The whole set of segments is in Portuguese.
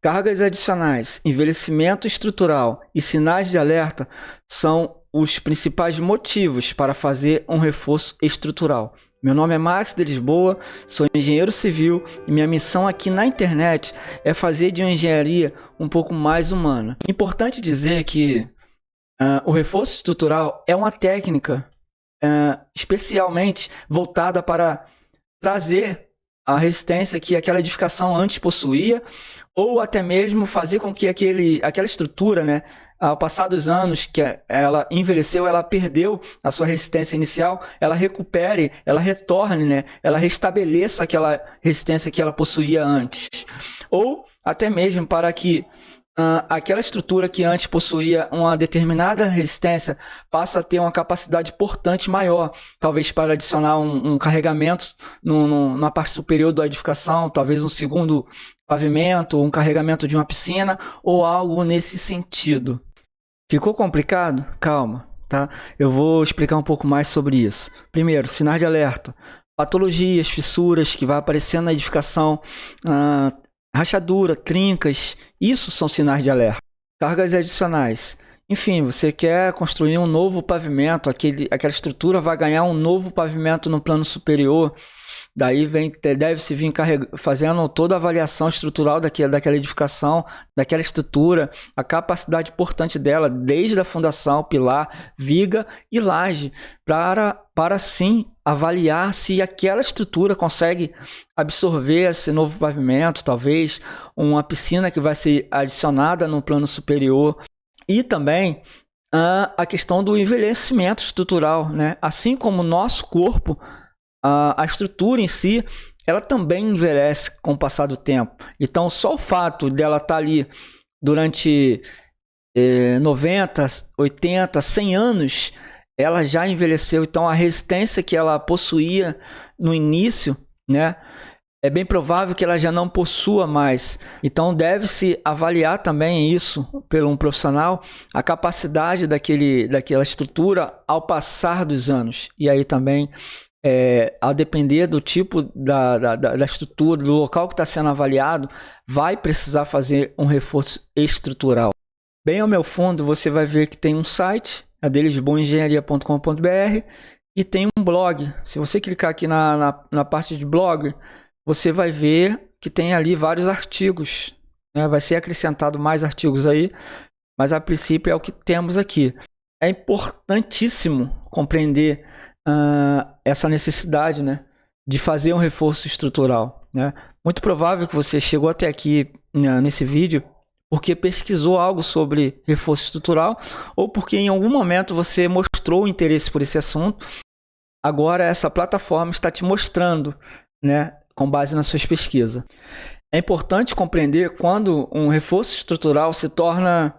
Cargas adicionais, envelhecimento estrutural e sinais de alerta são os principais motivos para fazer um reforço estrutural. Meu nome é Max de Lisboa, sou engenheiro civil e minha missão aqui na internet é fazer de uma engenharia um pouco mais humana. Importante dizer que o reforço estrutural é uma técnica especialmente voltada para trazer a resistência que aquela edificação antes possuía, ou até mesmo fazer com que aquela estrutura, né, ao passar dos anos que ela envelheceu, ela perdeu a sua resistência inicial, ela recupere, ela retorne, né, ela restabeleça aquela resistência que ela possuía antes. Ou até mesmo para que aquela estrutura que antes possuía uma determinada resistência passa a ter uma capacidade portante maior, talvez para adicionar um carregamento na parte superior da edificação, talvez um segundo pavimento, um carregamento de uma piscina ou algo nesse sentido. Ficou complicado? Calma, tá? Eu vou explicar um pouco mais sobre isso. Primeiro, sinais de alerta, patologias, fissuras que vai aparecendo na edificação, rachadura, trincas, isso são sinais de alerta. Cargas adicionais. Enfim, você quer construir um novo pavimento, aquela estrutura vai ganhar um novo pavimento no plano superior, daí deve-se vir fazendo toda a avaliação estrutural daquela edificação, daquela estrutura, a capacidade portante dela, desde a fundação, pilar, viga e laje, para sim avaliar se aquela estrutura consegue absorver esse novo pavimento, talvez uma piscina que vai ser adicionada no plano superior. E também a questão do envelhecimento estrutural, né? Assim como o nosso corpo, a estrutura em si, ela também envelhece com o passar do tempo. Então, só o fato dela estar ali durante 90, 80, 100 anos, ela já envelheceu. Então, a resistência que ela possuía no início, né, é bem provável que ela já não possua mais. Então, deve-se avaliar também isso por um profissional, a capacidade daquela estrutura ao passar dos anos. E aí também, a depender do tipo da estrutura, do local que está sendo avaliado, vai precisar fazer um reforço estrutural. Bem ao meu fundo, você vai ver que tem um site, é lisboaengenharia.com.br, e tem um blog. Se você clicar aqui na parte de blog, você vai ver que tem ali vários artigos, né? Vai ser acrescentado mais artigos aí, mas a princípio é o que temos aqui. É importantíssimo compreender essa necessidade, né, de fazer um reforço estrutural, né? Muito provável que você chegou até aqui, né, nesse vídeo porque pesquisou algo sobre reforço estrutural ou porque em algum momento você mostrou interesse por esse assunto. Agora essa plataforma está te mostrando, né, com base nas suas pesquisas. É importante compreender quando um reforço estrutural se torna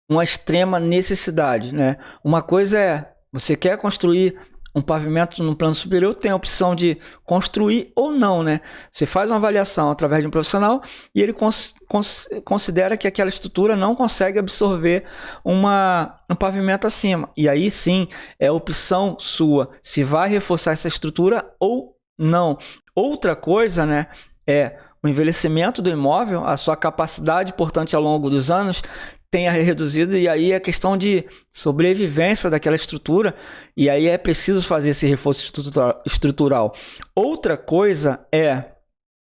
uma extrema necessidade, né? Uma coisa é, você quer construir um pavimento no plano superior, tem a opção de construir ou não, né? Você faz uma avaliação através de um profissional e ele considera que aquela estrutura não consegue absorver um pavimento acima. E aí sim, é opção sua, se vai reforçar essa estrutura ou não. Outra coisa, né, é o envelhecimento do imóvel, a sua capacidade, portanto, ao longo dos anos, tenha reduzido, e aí é questão de sobrevivência daquela estrutura, e aí é preciso fazer esse reforço estrutural. Outra coisa é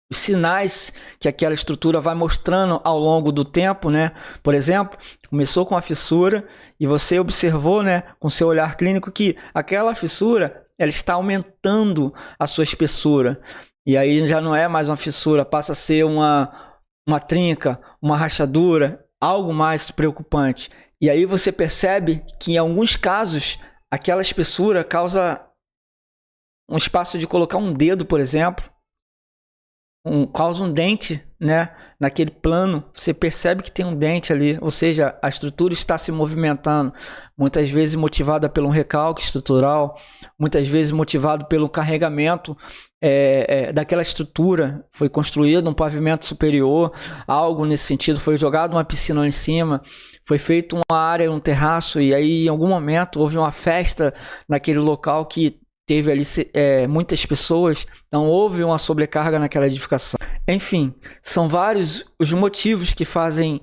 os sinais que aquela estrutura vai mostrando ao longo do tempo, né? Por exemplo, começou com a fissura e você observou, né, com seu olhar clínico, que aquela fissura ela está aumentando a sua espessura. E aí já não é mais uma fissura, passa a ser uma trinca, uma rachadura, algo mais preocupante. E aí você percebe que em alguns casos aquela espessura causa um espaço de colocar um dedo, por exemplo, causa um dente, né, naquele plano. Você percebe que tem um dente ali, ou seja, a estrutura está se movimentando, muitas vezes motivada pelo recalque estrutural, muitas vezes motivado pelo carregamento daquela estrutura. Foi construído um pavimento superior, algo nesse sentido, foi jogado uma piscina lá em cima, foi feita uma área, um terraço, e aí em algum momento houve uma festa naquele local que teve ali muitas pessoas, então houve uma sobrecarga naquela edificação. Enfim, são vários os motivos que fazem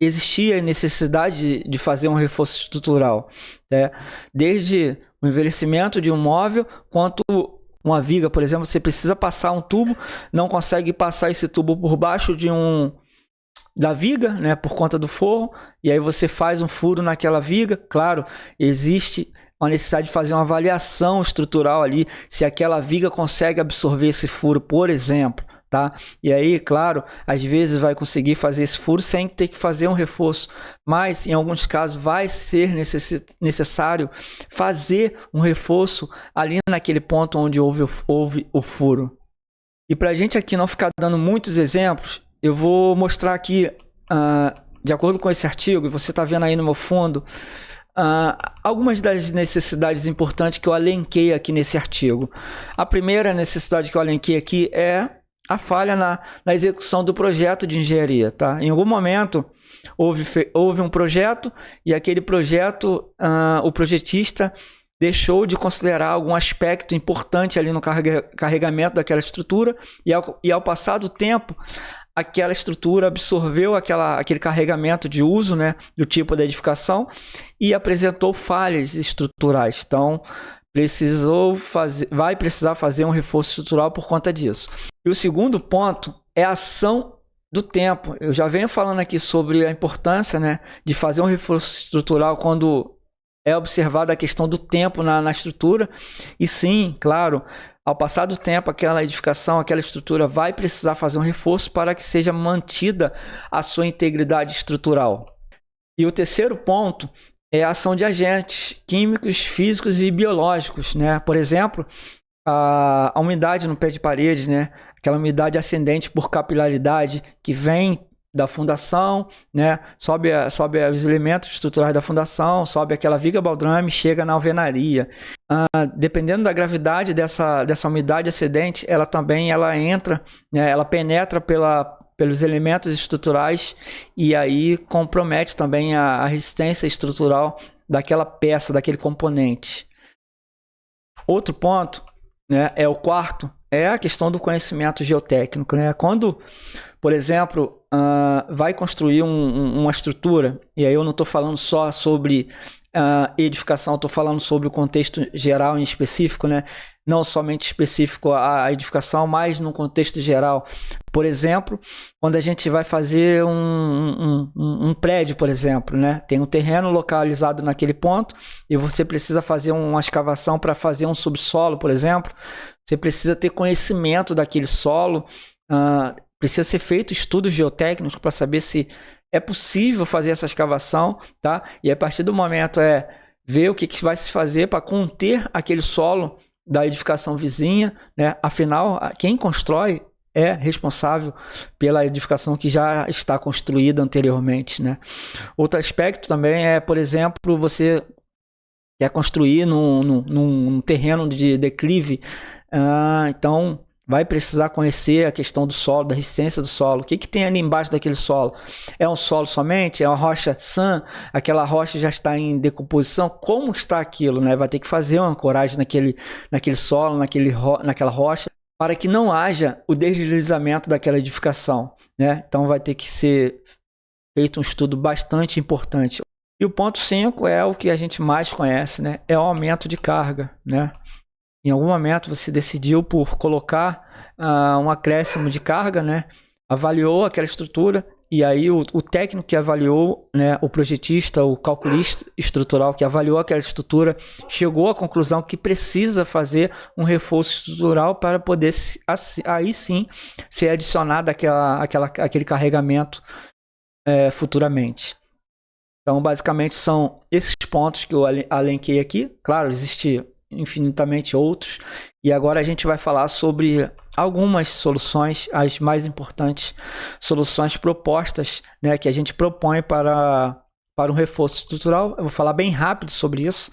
existir a necessidade de fazer um reforço estrutural, né? Desde o envelhecimento de um móvel, quanto uma viga, por exemplo, você precisa passar um tubo, não consegue passar esse tubo por baixo da viga, né, por conta do forro, e aí você faz um furo naquela viga. Claro, existe uma necessidade de fazer uma avaliação estrutural ali, se aquela viga consegue absorver esse furo, por exemplo, tá? E aí, claro, às vezes vai conseguir fazer esse furo sem ter que fazer um reforço, mas em alguns casos vai ser necessário fazer um reforço ali naquele ponto onde houve o furo. E para a gente aqui não ficar dando muitos exemplos, eu vou mostrar aqui, de acordo com esse artigo, você está vendo aí no meu fundo, algumas das necessidades importantes que eu elenquei aqui nesse artigo. A primeira necessidade que eu elenquei aqui é a falha na execução do projeto de engenharia, tá? Em algum momento houve um projeto e aquele projeto, o projetista deixou de considerar algum aspecto importante ali no carregamento daquela estrutura e ao passar do tempo, aquela estrutura absorveu aquele carregamento de uso, né, do tipo da edificação e apresentou falhas estruturais. Então, vai precisar fazer um reforço estrutural por conta disso. E o segundo ponto é a ação do tempo. Eu já venho falando aqui sobre a importância, né, de fazer um reforço estrutural quando é observada a questão do tempo na estrutura. E sim, claro, ao passar do tempo, aquela edificação, aquela estrutura vai precisar fazer um reforço para que seja mantida a sua integridade estrutural. E o terceiro ponto é a ação de agentes químicos, físicos e biológicos, né? Por exemplo, a umidade no pé de parede, né? Aquela umidade ascendente por capilaridade que vem da fundação, né? Sobe os elementos estruturais da fundação, sobe aquela viga baldrame, chega na alvenaria. Dependendo da gravidade dessa umidade ascendente, ela entra, né? Ela penetra pelos elementos estruturais e aí compromete também a resistência estrutural daquela peça, daquele componente. Outro ponto, né, é o quarto, é a questão do conhecimento geotécnico, né? Quando, por exemplo, vai construir uma estrutura, e aí eu não estou falando só sobre edificação, estou falando sobre o contexto geral em específico, né? Não somente específico à edificação, mas no contexto geral. Por exemplo, quando a gente vai fazer um prédio, por exemplo, né? Tem um terreno localizado naquele ponto e você precisa fazer uma escavação para fazer um subsolo, por exemplo. Você precisa ter conhecimento daquele solo, precisa ser feito estudos geotécnicos para saber se é possível fazer essa escavação, tá? E a partir do momento ver o que vai se fazer para conter aquele solo da edificação vizinha, né? Afinal, quem constrói é responsável pela edificação que já está construída anteriormente, né? Outro aspecto também é, por exemplo, você quer construir num terreno de declive, então vai precisar conhecer a questão do solo, da resistência do solo. O que tem ali embaixo daquele solo? É um solo somente? É uma rocha sã? Aquela rocha já está em decomposição? Como está aquilo, né? Vai ter que fazer uma ancoragem naquele solo, naquela rocha, para que não haja o deslizamento daquela edificação, né? Então vai ter que ser feito um estudo bastante importante. E o ponto 5 é o que a gente mais conhece, né? É o aumento de carga, né? Em algum momento você decidiu por colocar um acréscimo de carga, né? Avaliou aquela estrutura e aí o técnico que avaliou, né? O projetista, o calculista estrutural que avaliou aquela estrutura, chegou à conclusão que precisa fazer um reforço estrutural para poder aí sim ser adicionado aquele carregamento futuramente. Então, basicamente, são esses pontos que eu elenquei aqui. Claro, existe infinitamente outros. E agora a gente vai falar sobre algumas soluções, as mais importantes soluções propostas, né, que a gente propõe para um reforço estrutural. Eu vou falar bem rápido sobre isso.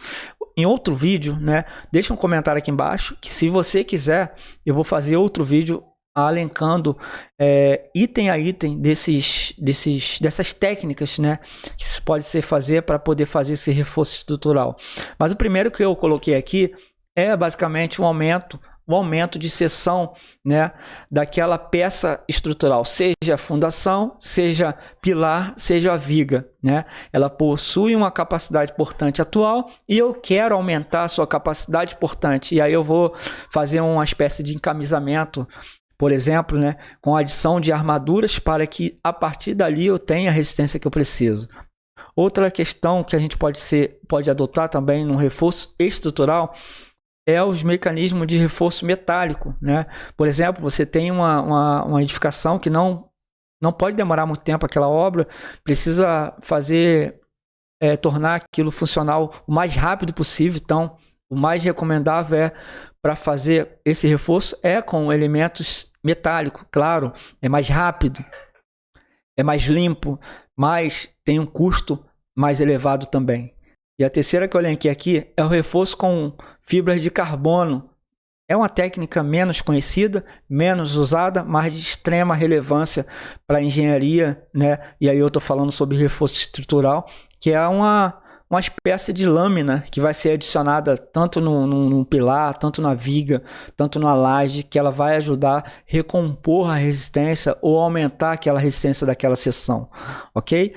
Em outro vídeo, né, deixa um comentário aqui embaixo, que se você quiser, eu vou fazer outro vídeo alencando item a item dessas técnicas, né, que se pode fazer para poder fazer esse reforço estrutural. Mas o primeiro que eu coloquei aqui É basicamente um aumento de seção, né, daquela peça estrutural, seja a fundação, seja pilar, seja a viga, né? Ela possui uma capacidade portante atual e eu quero aumentar a sua capacidade portante. E aí eu vou fazer uma espécie de encamisamento, por exemplo, né, com a adição de armaduras para que a partir dali eu tenha a resistência que eu preciso. Outra questão que a gente pode adotar também no reforço estrutural é os mecanismos de reforço metálico, né? Por exemplo, você tem uma edificação que não pode demorar muito tempo aquela obra, precisa tornar aquilo funcional o mais rápido possível. Então, o mais recomendável para fazer esse reforço é com elementos metálicos, claro, é mais rápido, é mais limpo, mas tem um custo mais elevado também. E a terceira que eu elenquei aqui é o reforço com fibras de carbono. É uma técnica menos conhecida, menos usada, mas de extrema relevância para a engenharia, né? E aí eu estou falando sobre reforço estrutural, que é uma espécie de lâmina que vai ser adicionada tanto no pilar, tanto na viga, tanto na laje, que ela vai ajudar a recompor a resistência ou aumentar aquela resistência daquela seção, ok?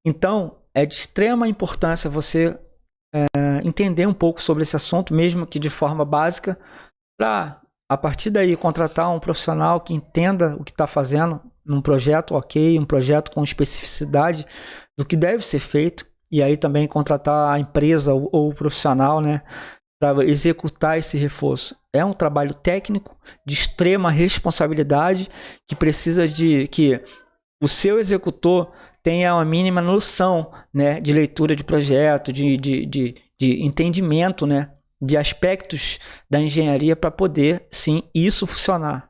Então, é de extrema importância você entender um pouco sobre esse assunto, mesmo que de forma básica, para, a partir daí, contratar um profissional que entenda o que está fazendo num projeto, ok, um projeto com especificidade do que deve ser feito, e aí também contratar a empresa ou o profissional, né, para executar esse reforço. É um trabalho técnico de extrema responsabilidade que precisa de que o seu executor tenha uma mínima noção, né, de leitura de projeto, de entendimento, né, de aspectos da engenharia para poder, sim, isso funcionar.